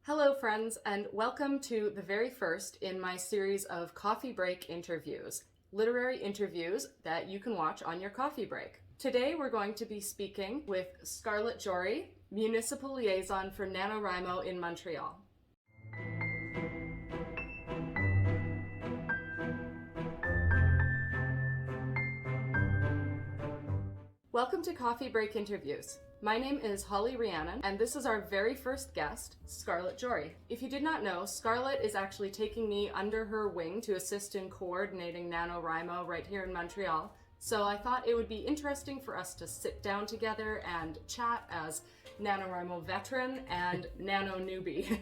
Hello friends, and welcome to the very first in my series of coffee break interviews, literary interviews that you can watch on your coffee break. Today we're going to be speaking with Scarlet Jory, Municipal Liaison for NaNoWriMo in Montreal. Welcome to Coffee Break Interviews. My name is Rhiannon, and this is our very first guest, Scarlet Jory. If you did not know, Scarlet is actually taking me under her wing to assist in coordinating NaNoWriMo right here in Montreal. So I thought it would be interesting for us to sit down together and chat as NaNoWriMo veteran and Nano newbie.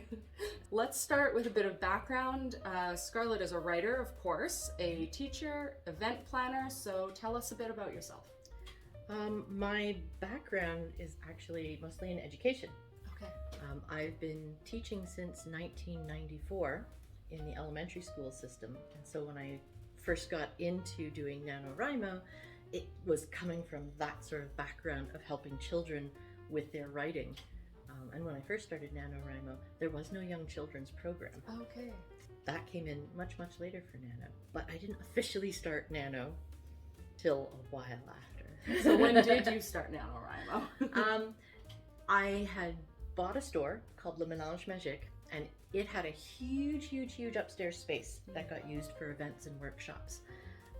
Let's start with a bit of background. Scarlet is a writer, of course, a teacher, event planner, so tell us a bit about yourself. My background is actually mostly in education. Okay. I've been teaching since 1994 in the elementary school system, and so when I first got into doing NaNoWriMo, it was coming from that sort of background of helping children with their writing. And when I first started NaNoWriMo, there was no young children's program. Okay. That came in much later for Nano, but I didn't officially start Nano till a while after. So when did you start NaNoWriMo? I had bought a store called Le Mélange Magique, and it had a huge upstairs space that got used for events and workshops.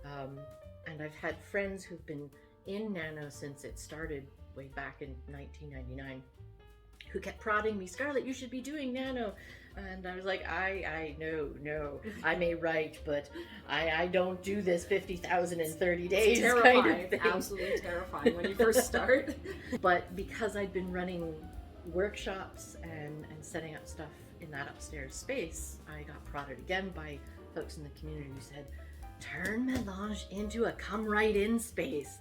And I've had friends who've been in Nano since it started way back in 1999 who kept prodding me, Scarlet, you should be doing Nano. And I was like, no, I may write, but I don't do this 50,000 in 30 days. It's terrifying, kind of thing. Absolutely terrifying when you first start. But because I'd been running workshops and setting up stuff in that upstairs space, I got prodded again by folks in the community who said, turn Melange into a come right in space.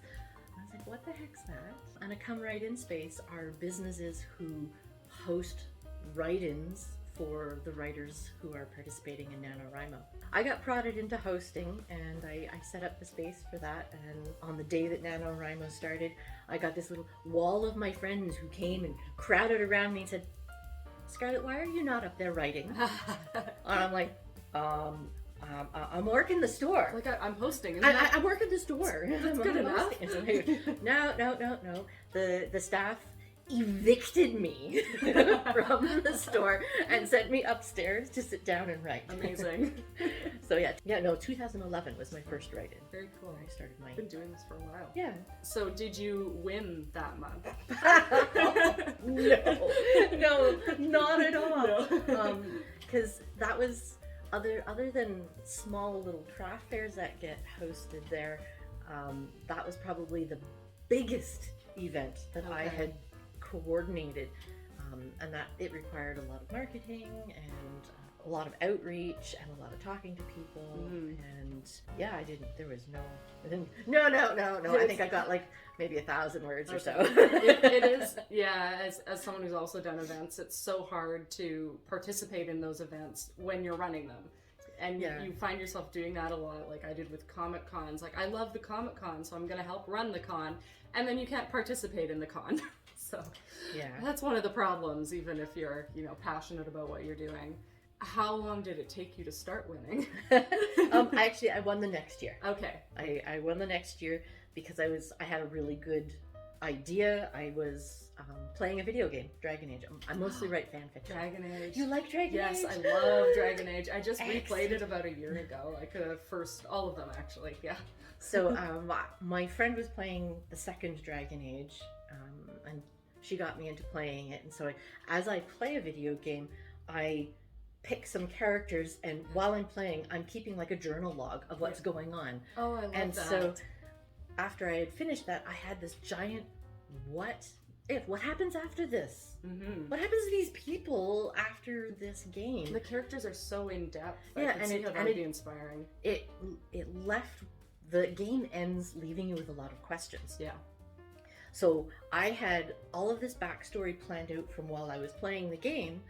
I was like, what the heck's that? And a come right in space are businesses who host write-ins for the writers who are participating in NaNoWriMo. I got prodded into hosting, and I set up the space for that, and on the day that NaNoWriMo started, I got this little wall of my friends who came and crowded around me and said, Scarlet, why are you not up there writing? And I'm like, I'm working the store. Like I'm hosting. I'm working the store. That's good enough. No. The staff evicted me from the store and sent me upstairs to sit down and write. Amazing. So 2011 was my first write-in. Very cool. I started my... I've been doing this for a while. Yeah. So did you win that month? No, not at all. No. Because that was other than small little craft fairs that get hosted there, that was probably the biggest event that I had coordinated, and that it required a lot of marketing and a lot of outreach and a lot of talking to people. And there was no. I think I got like maybe 1,000 words or so. It is, as someone who's also done events, it's so hard to participate in those events when you're running them. And you find yourself doing that a lot, like I did with Comic Cons. Like, I love the Comic Con, so I'm going to help run the con, and then you can't participate in the con. So that's one of the problems, even if you're, passionate about what you're doing. How long did it take you to start winning? I won the next year. Okay. I won the next year because I had a really good idea. I was playing a video game, Dragon Age. I mostly write fan fiction. Dragon Age. You like Dragon Age? Yes, I love Dragon Age. I just replayed it about a year ago. Like all of them actually, yeah. So my friend was playing the second Dragon Age, and she got me into playing it. And so as I play a video game, I pick some characters, and while I'm playing, I'm keeping like a journal log of what's going on. Oh, I love that. And so after I had finished that, I had this giant what happens after this? Mm-hmm. What happens to these people after this game? The characters are so in depth. Yeah, I can see how that would be inspiring. It left, the game ends leaving you with a lot of questions. Yeah. So I had all of this backstory planned out from while I was playing the game,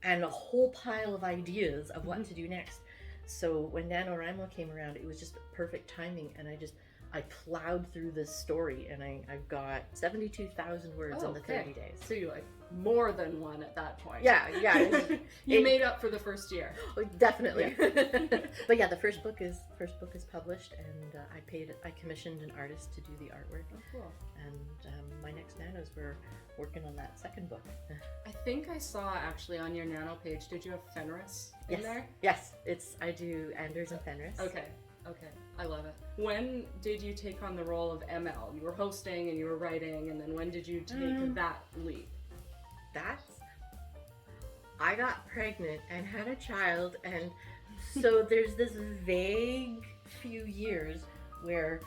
and a whole pile of ideas of what to do next. So when NaNoWriMo came around, it was just perfect timing, and I plowed through this story, and I've got 72,000 words in the 30 days. So you like more than one at that point. Yeah. You made up for the first year. Oh, definitely. But yeah, the first book is published, and I commissioned an artist to do the artwork. Oh, cool. And my next nanos, we're working on that second book. I think I saw actually on your Nano page, did you have Fenris in there? Yes, I do Anders and Fenris. Okay, I love it. When did you take on the role of ML? You were hosting and you were writing, and then when did you take that leap? I got pregnant and had a child, and so there's this vague few years where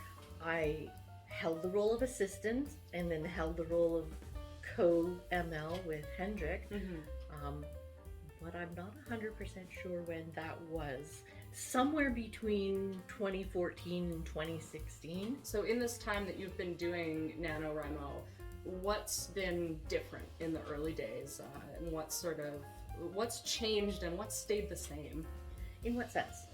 I held the role of assistant and then held the role of co-ML with Hendrik. But I'm not 100% sure when that was. Somewhere between 2014 and 2016. So in this time that you've been doing NaNoWriMo, what's been different in the early days, and what's changed and what's stayed the same? In what sense?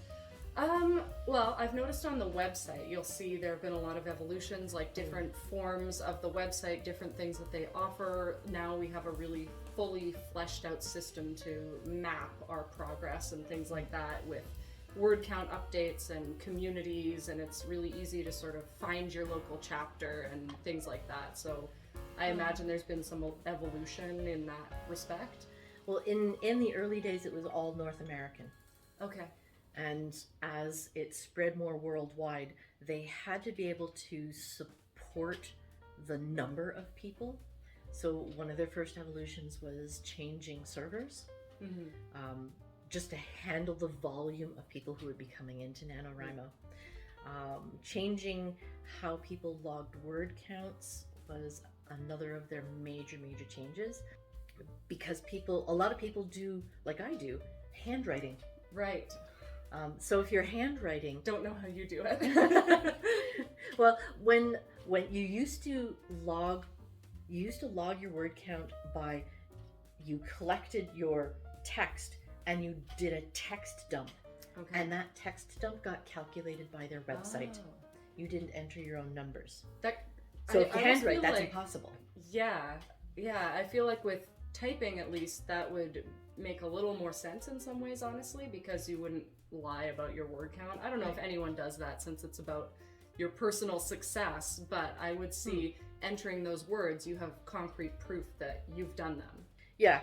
Well, I've noticed on the website, you'll see there have been a lot of evolutions, like different forms of the website, different things that they offer. Now we have a really fully fleshed out system to map our progress and things like that, with word count updates and communities, and it's really easy to sort of find your local chapter and things like that. So I imagine there's been some evolution in that respect. Well, in the early days, it was all North American. Okay. And as it spread more worldwide, they had to be able to support the number of people. So one of their first evolutions was changing servers, just to handle the volume of people who would be coming into NaNoWriMo. Changing how people logged word counts was another of their major changes, because a lot of people do, like I do, handwriting. Right. So if you're handwriting, don't know how you do it. Well, when you used to log your word count by, you collected your text and you did a text dump. Okay. And that text dump got calculated by their website. Oh. You didn't enter your own numbers. So if you handwrite, that's impossible. Yeah. I feel like with typing, at least, that would make a little more sense in some ways, honestly, because you wouldn't lie about your word count. I don't know if anyone does that, since it's about your personal success, but I would see entering those words, you have concrete proof that you've done them. Yeah.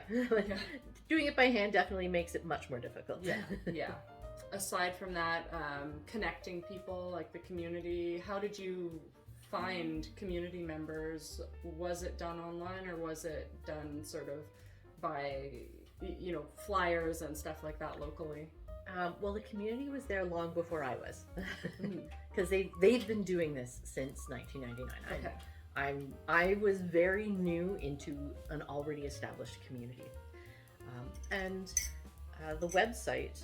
Doing it by hand definitely makes it much more difficult. Yeah. Aside from that, connecting people, like the community, how did you find community members? Was it done online, or was it done sort of by, flyers and stuff like that locally? Well, the community was there long before I was, because they've been doing this since 1999. Okay. I was very new into an already established community, and the website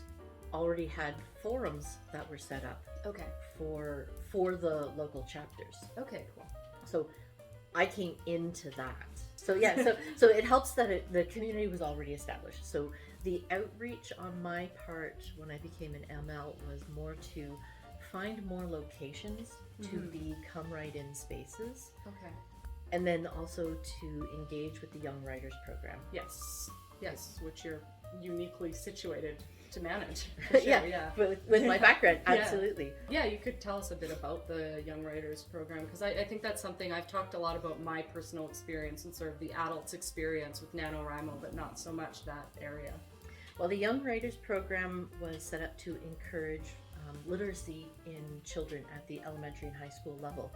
already had forums that were set up. Okay. For the local chapters. Okay, cool. So I came into that. So yeah, so it helps that the community was already established. So the outreach on my part when I became an ML was more to find more locations to become write-in spaces. Okay. And then also to engage with the Young Writers Program. Yes, which you're uniquely situated to manage. Sure, yeah. With my background, absolutely. Yeah, you could tell us a bit about the Young Writers Program, because I think that's something I've talked a lot about, my personal experience and sort of the adults' experience with NaNoWriMo, but not so much that area. Well, the Young Writers Program was set up to encourage literacy in children at the elementary and high school level,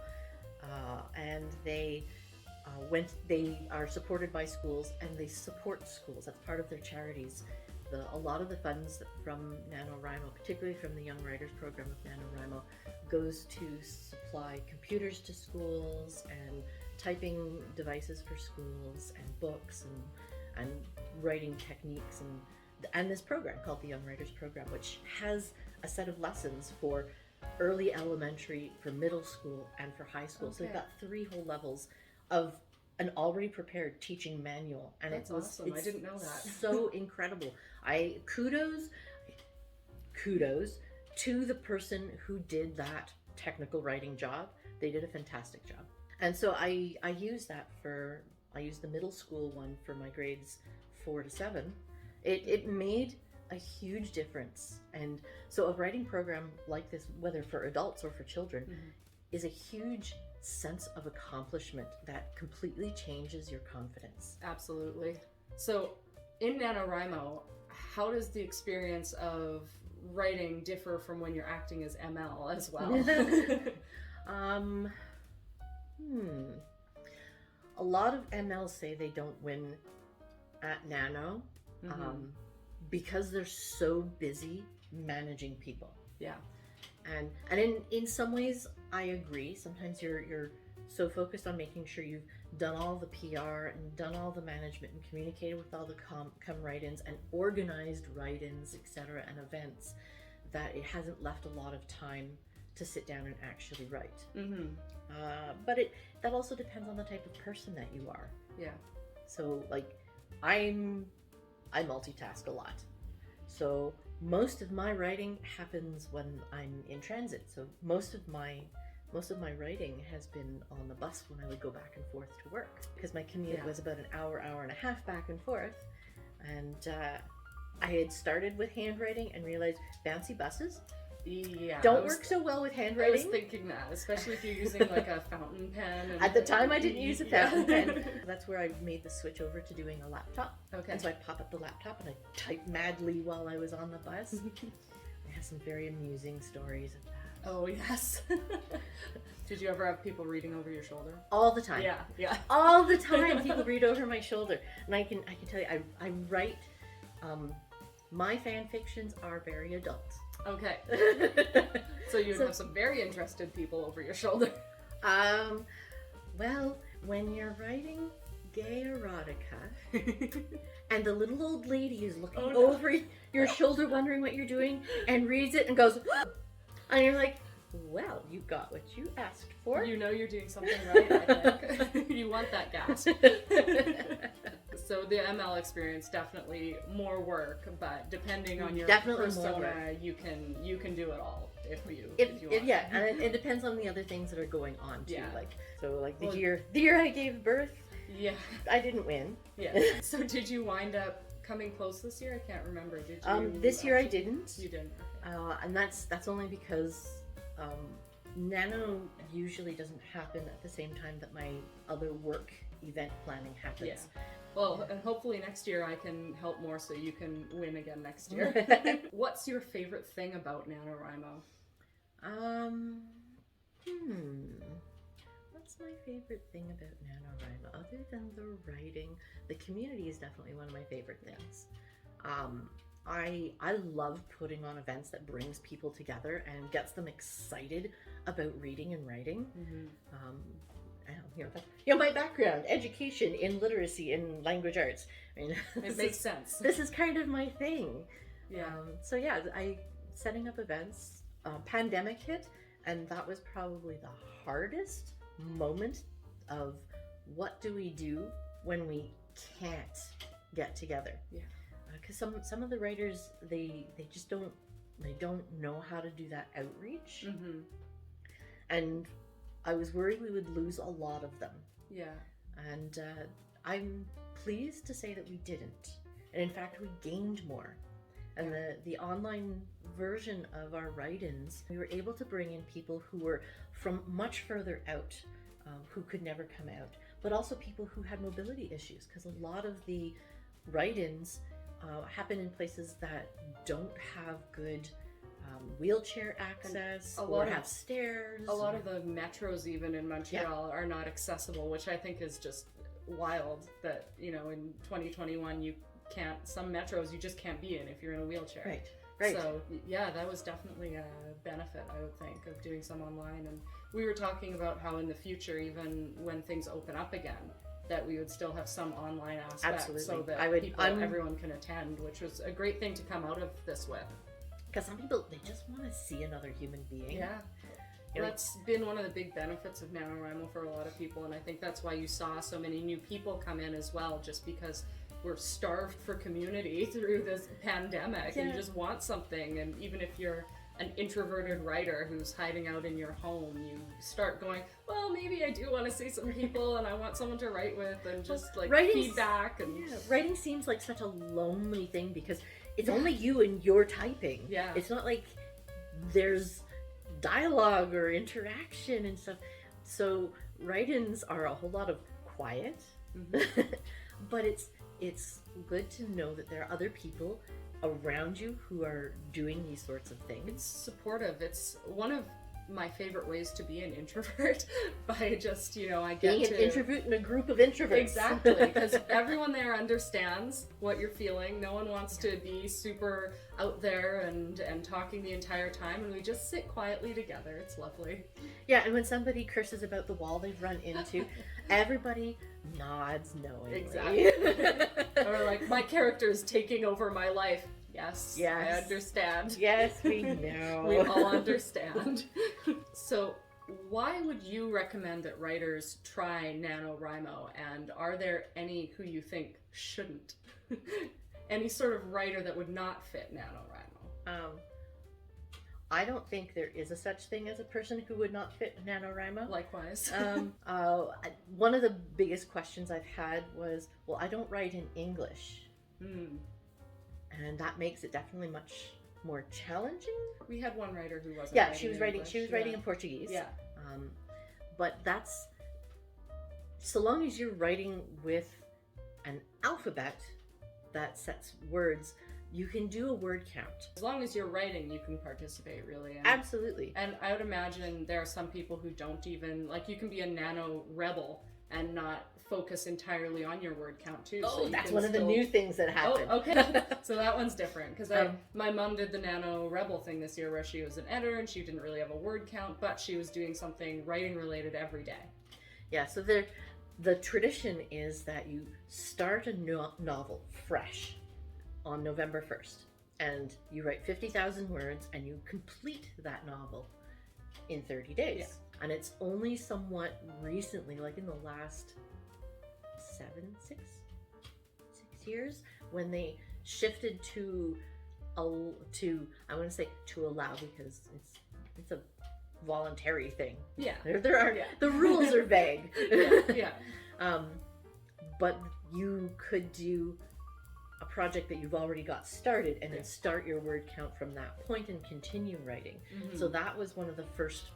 and they are supported by schools, and they support schools. That's part of their charities. A lot of the funds from NaNoWriMo, particularly from the Young Writers Program of NaNoWriMo, goes to supply computers to schools and typing devices for schools and books and writing techniques and this program called the Young Writers Program, which has a set of lessons for early elementary, for middle school, and for high school. Okay. So they've got 3 whole levels of an already prepared teaching manual, and that's awesome. I didn't know that. So incredible. Kudos to the person who did that technical writing job. They did a fantastic job. And so I use the middle school one for my grades 4 to 7. It made a huge difference. And so a writing program like this, whether for adults or for children, is a huge sense of accomplishment that completely changes your confidence. Absolutely. So in NaNoWriMo, how does the experience of writing differ from when you're acting as ML as well? A lot of MLs say they don't win at Nano because they're so busy managing people. Yeah. And in some ways I agree. Sometimes you're so focused on making sure you've done all the PR and done all the management and communicated with all the come write-ins and organized write-ins, etc., and events, that it hasn't left a lot of time to sit down and actually write. But that also depends on the type of person that you are. Yeah. So like I multitask a lot. So most of my writing happens when I'm in transit. So most of my writing has been on the bus when I would go back and forth to work, because my commute was about an hour and a half back and forth. And I had started with handwriting and realized bouncy buses don't work so well with handwriting. I was thinking that, especially if you're using like a fountain pen. At the time I didn't use a fountain pen. That's where I made the switch over to doing a laptop. Okay. And so I'd pop up the laptop and I'd type madly while I was on the bus. I have some very amusing stories of that. Oh yes. Did you ever have people reading over your shoulder? All the time. Yeah. All the time people read over my shoulder. And I can tell you, I write, my fan fictions are very adult. Okay. So you'd have some very interested people over your shoulder. Well, when you're writing gay erotica and the little old lady is looking over your shoulder wondering what you're doing and reads it and goes, and you're like, well, you got what you asked for. You know you're doing something right, I think. You want that gasp. So the ML experience, definitely more work, but depending on your persona, you can do it all if you want. Yeah, and it depends on the other things that are going on too. Yeah. Like the year I gave birth, I didn't win. Yeah. So did you wind up coming close this year? I can't remember. Did you? This year I didn't. You didn't. Okay. And that's only because Nano usually doesn't happen at the same time that my other work event planning happens. Yeah. Well, and hopefully next year I can help more so you can win again next year. What's your favorite thing about NaNoWriMo? What's my favorite thing about NaNoWriMo? Other than the writing, the community is definitely one of my favorite things. I love putting on events that brings people together and gets them excited about reading and writing. My background, education in literacy and language arts. I mean, it makes sense. This is kind of my thing. Yeah. Setting up events. Pandemic hit, and that was probably the hardest moment of what do we do when we can't get together. Yeah. Because some of the writers they just don't know how to do that outreach. And I was worried we would lose a lot of them. Yeah. And I'm pleased to say that we didn't. And in fact, we gained more. And the online version of our write-ins, we were able to bring in people who were from much further out, who could never come out, but also people who had mobility issues, because a lot of the write-ins happen in places that don't have good wheelchair access or have stairs. A lot of the metros even in Montreal are not accessible, which I think is just wild that, in 2021 some metros you just can't be in if you're in a wheelchair. Right. So yeah, that was definitely a benefit, I would think, of doing some online. And we were talking about how in the future, even when things open up again, that we would still have some online aspect so that everyone can attend, which was a great thing to come out of this with. Because some people, they just want to see another human being. Yeah. That's been one of the big benefits of NaNoWriMo for a lot of people, and I think that's why you saw so many new people come in as well, just because we're starved for community through this pandemic and you just want something. And even if you're an introverted writer who's hiding out in your home, you start going, well, maybe I do want to see some people and I want someone to write with and just like feedback. And writing seems like such a lonely thing because it's only you and your typing. Yeah. It's not like there's dialogue or interaction and stuff. So write-ins are a whole lot of quiet, but it's good to know that there are other people around you who are doing these sorts of things. It's supportive. It's one of my favorite ways to be an introvert by just, I get being an introvert in a group of introverts. Exactly, because everyone there understands what you're feeling. No one wants to be super out there and talking the entire time, and we just sit quietly together. It's lovely. Yeah, and when somebody curses about the wall they've run into, everybody nods knowingly. Exactly. Or like, my character is taking over my life. Yes, I understand. Yes, we know. We all understand. So, why would you recommend that writers try NaNoWriMo? And are there any who you think shouldn't? Any sort of writer that would not fit NaNoWriMo? I don't think there is a such thing as a person who would not fit NaNoWriMo. Likewise. One of the biggest questions I've had was, well, I don't write in English. And that makes it definitely much more challenging. We had one writer who wasn't. Yeah, she was writing. She was writing in Portuguese. Yeah. But that's so long as you're writing with an alphabet that sets words, you can do a word count. As long as you're writing, you can participate, really. Absolutely. And I would imagine there are some people who don't even, like, you can be a nano rebel and not focus entirely on your word count too. Oh, so that's one of the new things that happened. Oh, okay. So that one's different because my mom did the Nano Rebel thing this year where she was an editor and she didn't really have a word count, but she was doing something writing related every day. Yeah, so the tradition is that you start a novel fresh on November 1st and you write 50,000 words and you complete that novel in 30 days. Yeah. And it's only somewhat recently, like in the last 6 years, when they shifted to allow, because it's a voluntary thing. Yeah. There are the rules are vague. Yeah. But you could do a project that you've already got started and then start your word count from that point and continue writing. So that was one of the first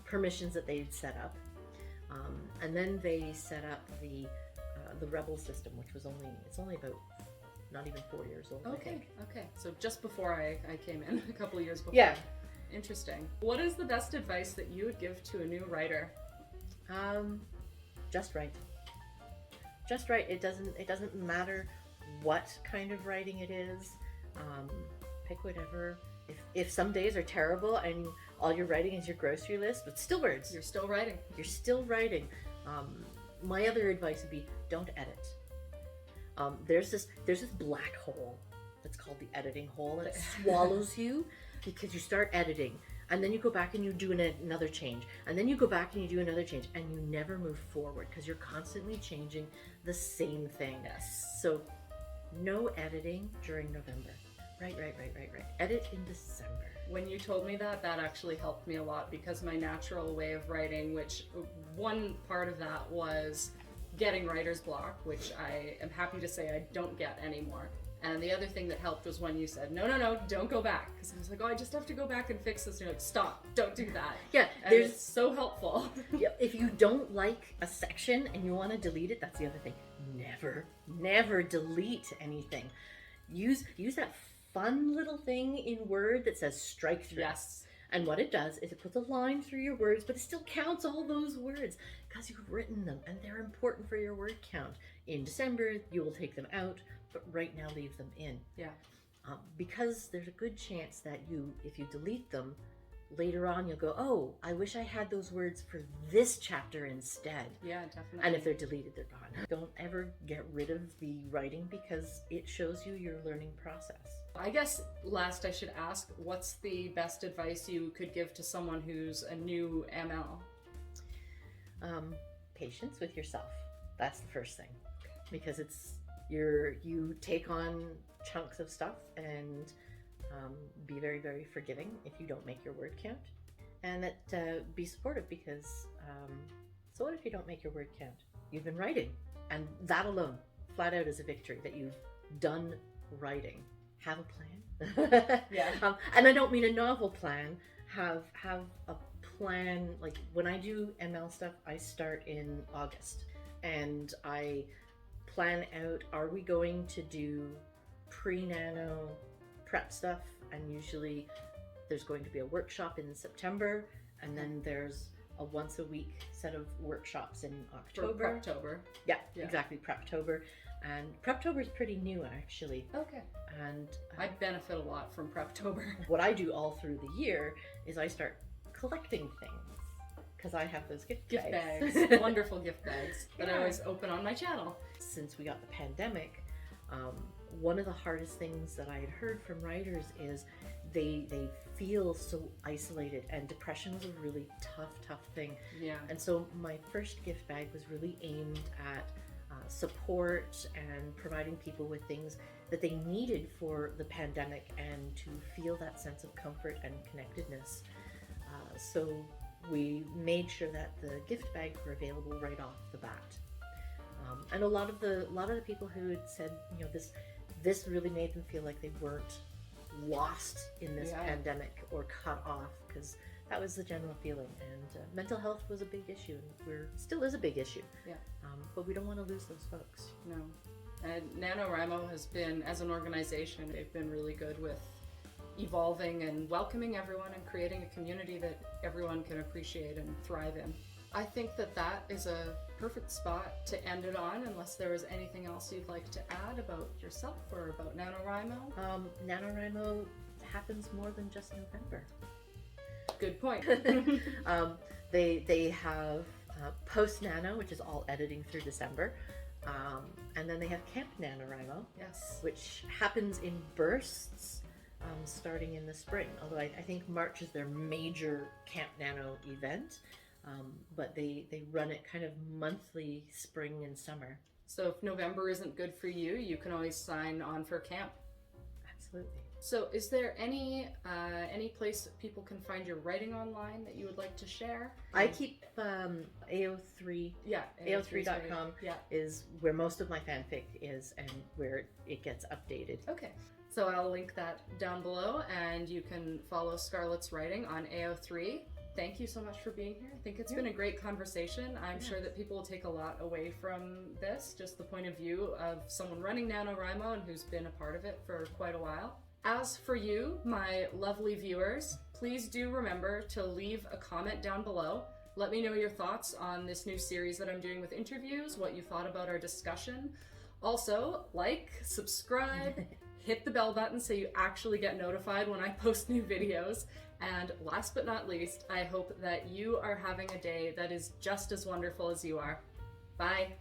permissions that they'd set up. And then they set up the Rebel system, which was only about not even 4 years old. I think. Okay. So just before I came in, a couple of years before. Yeah. Interesting. What is the best advice that you would give to a new writer? Just write. Just write. It doesn't matter what kind of writing it is. Pick whatever. If some days are terrible and all you're writing is your grocery list, but still words. You're still writing. You're still writing. My other advice would be don't edit. There's this black hole that's called the editing hole, and it swallows you because you start editing, and then you go back and you do another change, and then you go back and you do another change, and you never move forward because you're constantly changing the same thing. Yes. So no editing during November. Right. Edit in December. When you told me that actually helped me a lot because my natural way of writing, which one part of that was getting writer's block, which I am happy to say I don't get anymore. And the other thing that helped was when you said, no, don't go back. Because I was like, I just have to go back and fix this. And you're like, stop, don't do that. Yeah, it's so helpful. Yeah, if you don't like a section and you want to delete it, that's the other thing. Never delete anything. Use that fun little thing in Word that says strike through. Yes. And what it does is it puts a line through your words, but it still counts all those words because you've written them and they're important for your word count. In December, you will take them out, but right now leave them in. Yeah. Because there's a good chance that if you delete them, later on you'll go, oh, I wish I had those words for this chapter instead. Yeah, definitely. And if they're deleted, they're gone. Don't ever get rid of the writing because it shows you your learning process. I guess last I should ask, what's the best advice you could give to someone who's a new ML? Patience with yourself. That's the first thing. Because you take on chunks of stuff and Be very, very forgiving if you don't make your word count. And that be supportive because so what if you don't make your word count? You've been writing, and that alone, flat out, is a victory that you've done writing. Have a plan. Yeah. And I don't mean a novel plan. Have a plan. Like when I do ML stuff, I start in August, and I plan out, are we going to do pre-nano prep stuff? And usually there's going to be a workshop in September, and then there's a once a week set of workshops in October. Preptober. Yeah, exactly, Preptober. And Preptober is pretty new, actually. Okay. And I benefit a lot from Preptober. What I do all through the year is I start collecting things, because I have those gift bags. Wonderful gift bags that I always open on my channel. Since we got the pandemic, one of the hardest things that I had heard from writers is they feel so isolated, and depression was a really tough thing. Yeah. And so my first gift bag was really aimed at support and providing people with things that they needed for the pandemic and to feel that sense of comfort and connectedness. So we made sure that the gift bags were available right off the bat. And a lot of the people who had said, you know, this really made them feel like they weren't lost in this pandemic or cut off, because that was the general feeling. And mental health was a big issue, and still is a big issue. Yeah. But we don't want to lose those folks. No. And NaNoWriMo has been, as an organization, they've been really good with evolving and welcoming everyone and creating a community that everyone can appreciate and thrive in. I think that is a perfect spot to end it on, unless there was anything else you'd like to add about yourself or about NaNoWriMo. NaNoWriMo happens more than just November. Good point. They have post-nano, which is all editing through December. And then they have Camp NaNoWriMo, yes, which happens in bursts starting in the spring. Although I think March is their major Camp Nano event. But they run it kind of monthly, spring and summer. So if November isn't good for you, you can always sign on for camp. Absolutely. So is there any place that people can find your writing online that you would like to share? I keep AO3. Yeah, AO3.com is where most of my fanfic is and where it gets updated. Okay. So I'll link that down below, and you can follow Scarlet's writing on AO3. Thank you so much for being here. I think it's been a great conversation. I'm sure that people will take a lot away from this, just the point of view of someone running NaNoWriMo and who's been a part of it for quite a while. As for you, my lovely viewers, please do remember to leave a comment down below. Let me know your thoughts on this new series that I'm doing with interviews, what you thought about our discussion. Also, like, subscribe, hit the bell button so you actually get notified when I post new videos. And last but not least, I hope that you are having a day that is just as wonderful as you are. Bye.